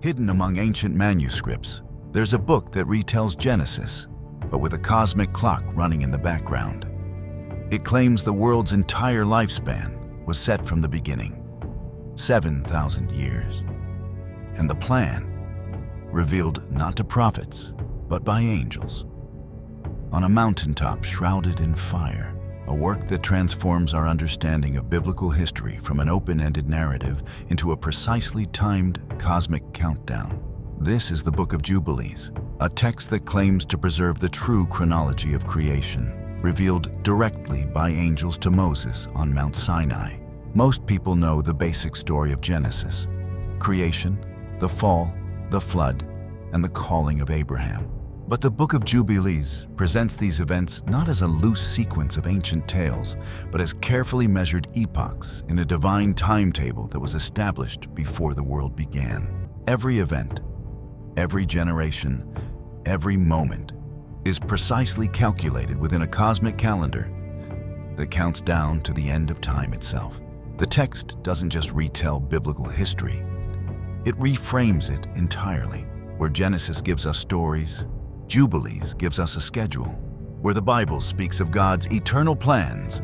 Hidden among ancient manuscripts, there's a book that retells Genesis, but with a cosmic clock running in the background. It claims the world's entire lifespan was set from the beginning, 7,000 years. And the plan, revealed not to prophets, but by angels. On a mountaintop shrouded in fire, a work that transforms our understanding of biblical history from an open-ended narrative into a precisely timed cosmic countdown. This is the Book of Jubilees, a text that claims to preserve the true chronology of creation, revealed directly by angels to Moses on Mount Sinai. Most people know the basic story of Genesis: creation, the fall, the flood, and the calling of Abraham. But the Book of Jubilees presents these events not as a loose sequence of ancient tales, but as carefully measured epochs in a divine timetable that was established before the world began. Every event, every generation, every moment is precisely calculated within a cosmic calendar that counts down to the end of time itself. The text doesn't just retell biblical history, it reframes it entirely. Where Genesis gives us stories, Jubilees gives us a schedule. Where the Bible speaks of God's eternal plans,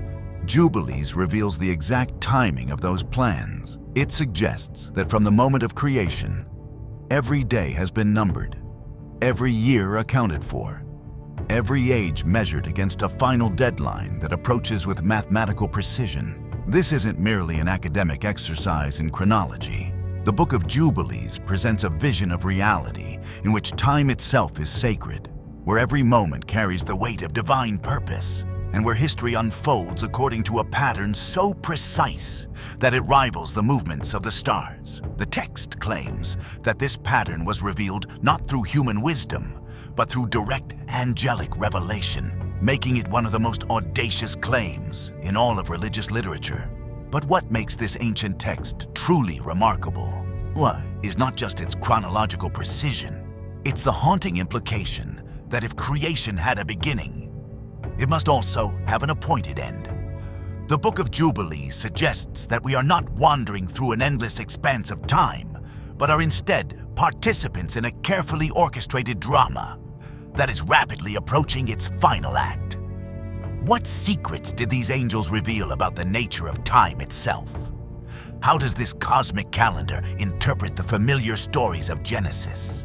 Jubilees reveals the exact timing of those plans. It suggests that from the moment of creation, every day has been numbered, every year accounted for, every age measured against a final deadline that approaches with mathematical precision. This isn't merely an academic exercise in chronology. The Book of Jubilees presents a vision of reality in which time itself is sacred, where every moment carries the weight of divine purpose, and where history unfolds according to a pattern so precise that it rivals the movements of the stars. The text claims that this pattern was revealed not through human wisdom, but through direct angelic revelation, making it one of the most audacious claims in all of religious literature. But what makes this ancient text truly remarkable? Why, is not just its chronological precision, it's the haunting implication that if creation had a beginning, it must also have an appointed end. The Book of Jubilees suggests that we are not wandering through an endless expanse of time, but are instead participants in a carefully orchestrated drama that is rapidly approaching its final act. What secrets did these angels reveal about the nature of time itself? How does this cosmic calendar interpret the familiar stories of Genesis?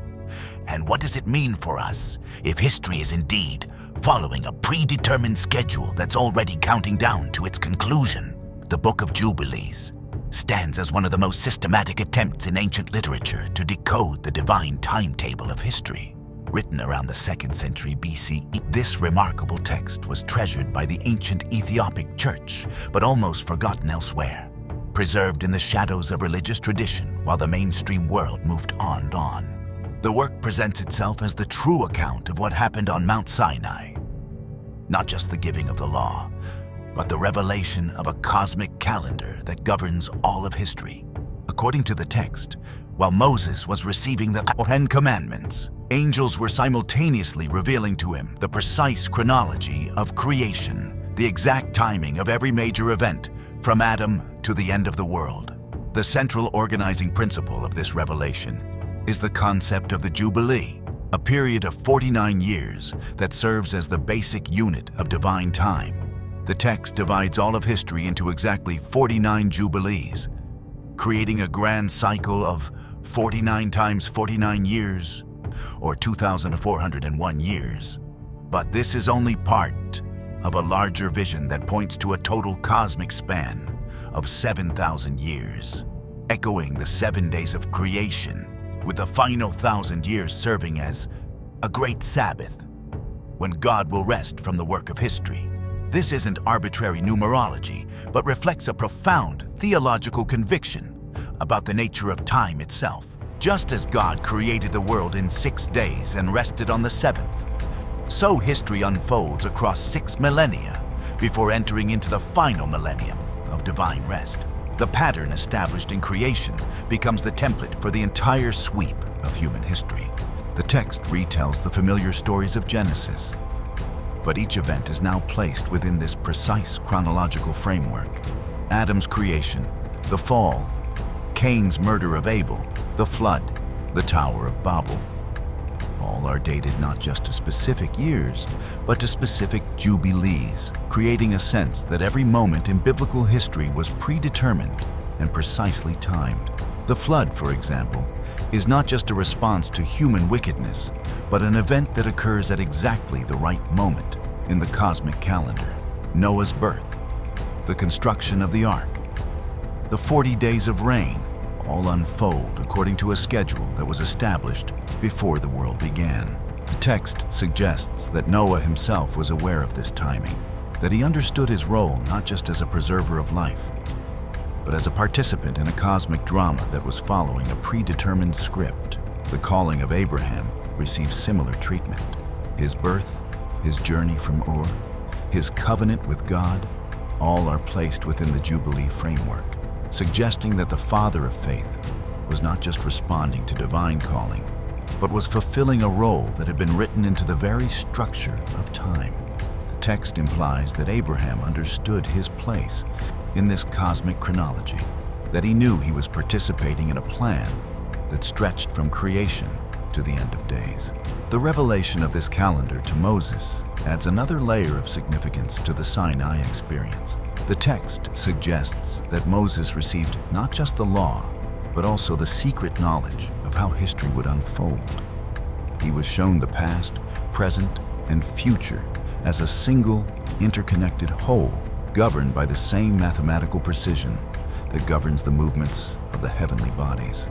And what does it mean for us if history is indeed following a predetermined schedule that's already counting down to its conclusion? The Book of Jubilees stands as one of the most systematic attempts in ancient literature to decode the divine timetable of history. Written around the 2nd century BCE, this remarkable text was treasured by the ancient Ethiopic Church, but almost forgotten elsewhere, preserved in the shadows of religious tradition while the mainstream world moved on. The work presents itself as the true account of what happened on Mount Sinai. Not just the giving of the law, but the revelation of a cosmic calendar that governs all of history. According to the text, while Moses was receiving the 10 Commandments, angels were simultaneously revealing to him the precise chronology of creation, the exact timing of every major event, from Adam to the end of the world. The central organizing principle of this revelation is the concept of the Jubilee, a period of 49 years that serves as the basic unit of divine time. The text divides all of history into exactly 49 Jubilees, creating a grand cycle of 49 times 49 years, or 2,401 years. But this is only part of a larger vision that points to a total cosmic span of 7,000 years, echoing the 7 days of creation, with the final 1,000 years serving as a great Sabbath, when God will rest from the work of history. This isn't arbitrary numerology, but reflects a profound theological conviction about the nature of time itself. Just as God created the world in 6 days and rested on the 7th, so history unfolds across 6 millennia before entering into the final millennium of divine rest. The pattern established in creation becomes the template for the entire sweep of human history. The text retells the familiar stories of Genesis, but each event is now placed within this precise chronological framework. Adam's creation, the fall, Cain's murder of Abel, the flood, the Tower of Babel. All are dated not just to specific years, but to specific jubilees, creating a sense that every moment in biblical history was predetermined and precisely timed. The flood, for example, is not just a response to human wickedness, but an event that occurs at exactly the right moment in the cosmic calendar. Noah's birth, the construction of the ark, the 40 days of rain, all unfold according to a schedule that was established before the world began. The text suggests that Noah himself was aware of this timing, that he understood his role not just as a preserver of life, but as a participant in a cosmic drama that was following a predetermined script. The calling of Abraham receives similar treatment. His birth, his journey from Ur, his covenant with God, all are placed within the Jubilee framework, suggesting that the father of faith was not just responding to divine calling, but was fulfilling a role that had been written into the very structure of time. The text implies that Abraham understood his place in this cosmic chronology, that he knew he was participating in a plan that stretched from creation to the end of days. The revelation of this calendar to Moses adds another layer of significance to the Sinai experience. The text suggests that Moses received not just the law, but also the secret knowledge of how history would unfold. He was shown the past, present, and future as a single, interconnected whole, governed by the same mathematical precision that governs the movements of the heavenly bodies.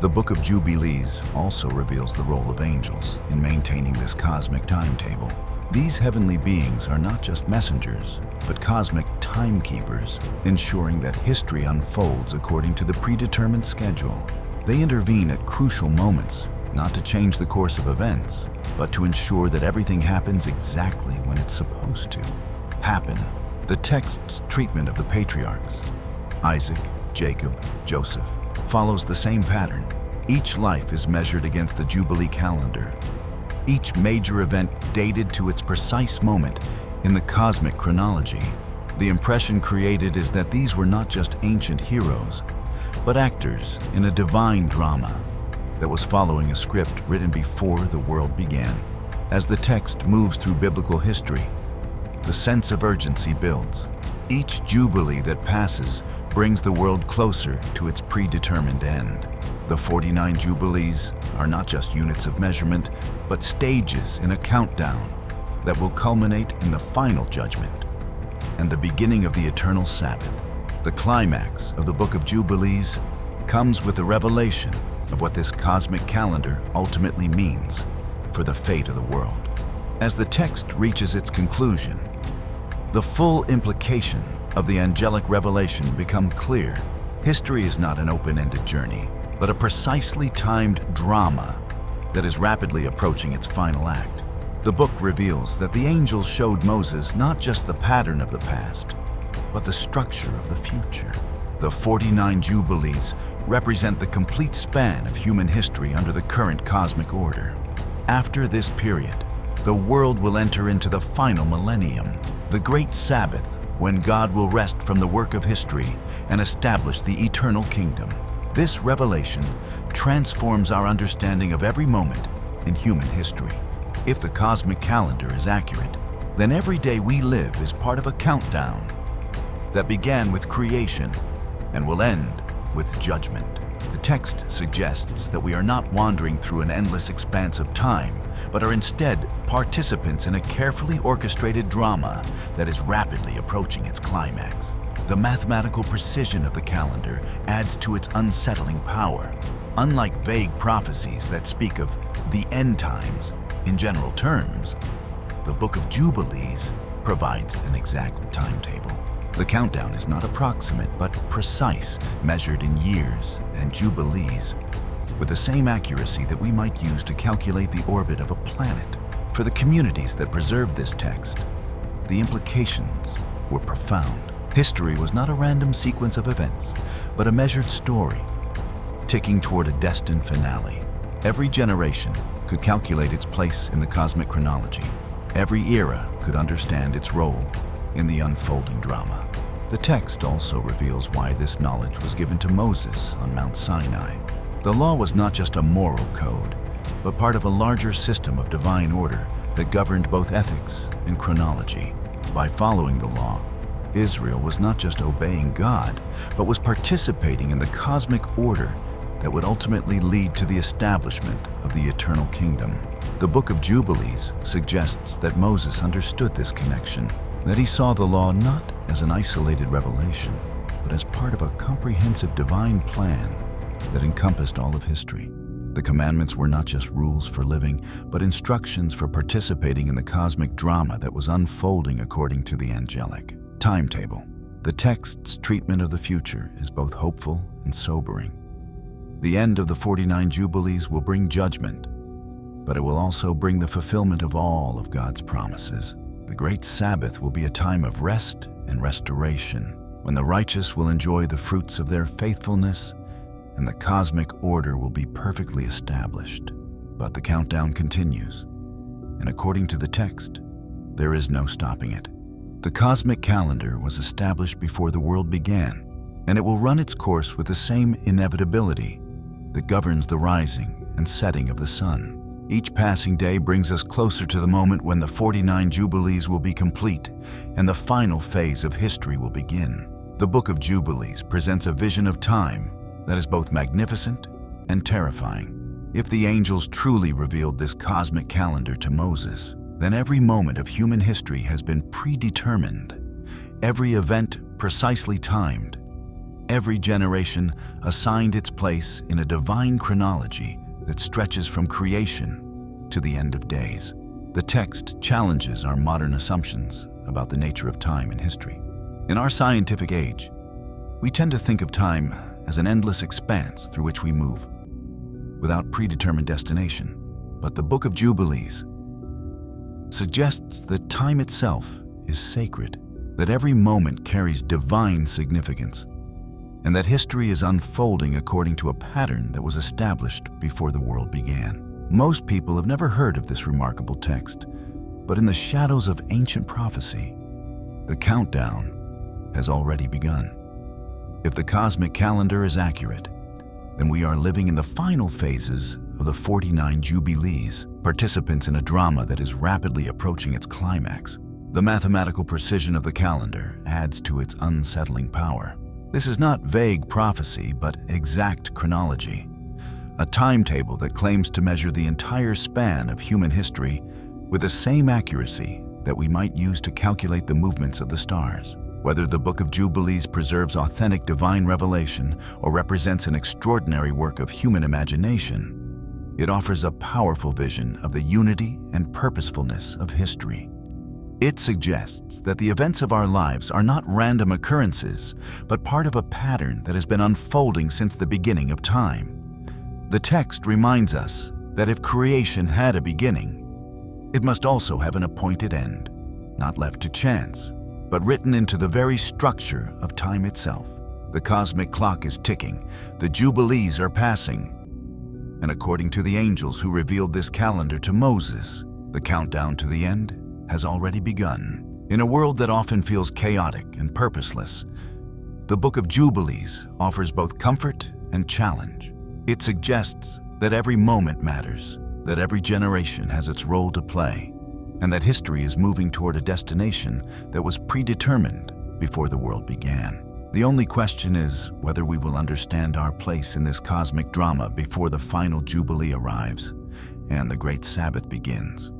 The Book of Jubilees also reveals the role of angels in maintaining this cosmic timetable. These heavenly beings are not just messengers, but cosmic timekeepers, ensuring that history unfolds according to the predetermined schedule. They intervene at crucial moments, not to change the course of events, but to ensure that everything happens exactly when it's supposed to happen. The text's treatment of the patriarchs, Isaac, Jacob, Joseph, follows the same pattern. Each life is measured against the Jubilee calendar, each major event dated to its precise moment in the cosmic chronology. The impression created is that these were not just ancient heroes, but actors in a divine drama that was following a script written before the world began. As the text moves through biblical history, the sense of urgency builds. Each jubilee that passes brings the world closer to its predetermined end. The 49 jubilees are not just units of measurement, but stages in a countdown that will culminate in the final judgment and the beginning of the eternal Sabbath. The climax of the Book of Jubilees comes with the revelation of what this cosmic calendar ultimately means for the fate of the world. As the text reaches its conclusion, the full implication of the angelic revelation become clear. History is not an open-ended journey, but a precisely timed drama that is rapidly approaching its final act. The book reveals that the angels showed Moses not just the pattern of the past, but the structure of the future. The 49 Jubilees represent the complete span of human history under the current cosmic order. After this period, the world will enter into the final millennium, the great Sabbath, when God will rest from the work of history and establish the eternal kingdom. This revelation transforms our understanding of every moment in human history. If the cosmic calendar is accurate, then every day we live is part of a countdown that began with creation and will end with judgment. The text suggests that we are not wandering through an endless expanse of time, but are instead participants in a carefully orchestrated drama that is rapidly approaching its climax. The mathematical precision of the calendar adds to its unsettling power. Unlike vague prophecies that speak of the end times in general terms, the Book of Jubilees provides an exact timetable. The countdown is not approximate but precise, measured in years and jubilees, with the same accuracy that we might use to calculate the orbit of a planet. For the communities that preserved this text, the implications were profound. History was not a random sequence of events, but a measured story, ticking toward a destined finale. Every generation could calculate its place in the cosmic chronology. Every era could understand its role in the unfolding drama. The text also reveals why this knowledge was given to Moses on Mount Sinai. The law was not just a moral code, but part of a larger system of divine order that governed both ethics and chronology. By following the law, Israel was not just obeying God, but was participating in the cosmic order that would ultimately lead to the establishment of the eternal kingdom. The Book of Jubilees suggests that Moses understood this connection, that he saw the law not as an isolated revelation, but as part of a comprehensive divine plan that encompassed all of history. The commandments were not just rules for living, but instructions for participating in the cosmic drama that was unfolding according to the angelic timetable. The text's treatment of the future is both hopeful and sobering. The end of the 49 Jubilees will bring judgment, but it will also bring the fulfillment of all of God's promises. The great Sabbath will be a time of rest and restoration, when the righteous will enjoy the fruits of their faithfulness and the cosmic order will be perfectly established. But the countdown continues, and according to the text, there is no stopping it. The cosmic calendar was established before the world began, and it will run its course with the same inevitability that governs the rising and setting of the sun. Each passing day brings us closer to the moment when the 49 Jubilees will be complete and the final phase of history will begin. The Book of Jubilees presents a vision of time that is both magnificent and terrifying. If the angels truly revealed this cosmic calendar to Moses, then every moment of human history has been predetermined, every event precisely timed, every generation assigned its place in a divine chronology that stretches from creation to the end of days. The text challenges our modern assumptions about the nature of time and history. In our scientific age, we tend to think of time as an endless expanse through which we move, without predetermined destination. But the Book of Jubilees suggests that time itself is sacred, that every moment carries divine significance, and that history is unfolding according to a pattern that was established before the world began. Most people have never heard of this remarkable text, but in the shadows of ancient prophecy, the countdown has already begun. If the cosmic calendar is accurate, then we are living in the final phases of the 49 Jubilees, participants in a drama that is rapidly approaching its climax. The mathematical precision of the calendar adds to its unsettling power. This is not vague prophecy, but exact chronology, a timetable that claims to measure the entire span of human history with the same accuracy that we might use to calculate the movements of the stars. Whether the Book of Jubilees preserves authentic divine revelation or represents an extraordinary work of human imagination, it offers a powerful vision of the unity and purposefulness of history. It suggests that the events of our lives are not random occurrences, but part of a pattern that has been unfolding since the beginning of time. The text reminds us that if creation had a beginning, it must also have an appointed end, not left to chance, but written into the very structure of time itself. The cosmic clock is ticking, the Jubilees are passing, and according to the angels who revealed this calendar to Moses, the countdown to the end has already begun. In a world that often feels chaotic and purposeless, the Book of Jubilees offers both comfort and challenge. It suggests that every moment matters, that every generation has its role to play, and that history is moving toward a destination that was predetermined before the world began. The only question is whether we will understand our place in this cosmic drama before the final Jubilee arrives and the great Sabbath begins.